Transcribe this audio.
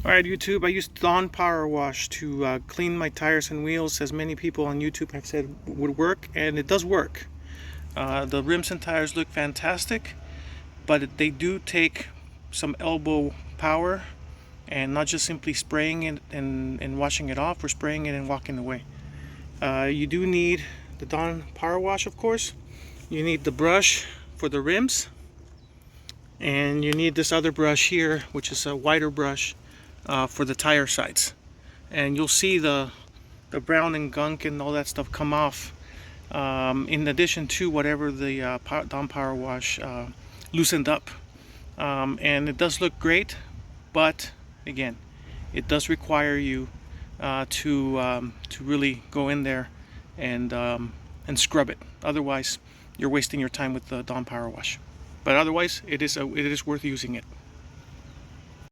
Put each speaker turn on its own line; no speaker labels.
Alright YouTube, I used Dawn Powerwash to clean my tires and wheels, as many people on YouTube have said would work, and it does work. The rims and tires look fantastic, but they do take some elbow power, and not just simply spraying it and washing it off, or spraying it and walking away. You do need the Dawn Powerwash, of course. You need the brush for the rims, and you need this other brush here, which is a wider brush for the tire sides. And you'll see the brown and gunk and all that stuff come off, in addition to whatever the Dawn Powerwash loosened up. And it does look great, but again, it does require you to really go in there and scrub it. Otherwise, you're wasting your time with the Dawn Powerwash. But otherwise, it is worth using it.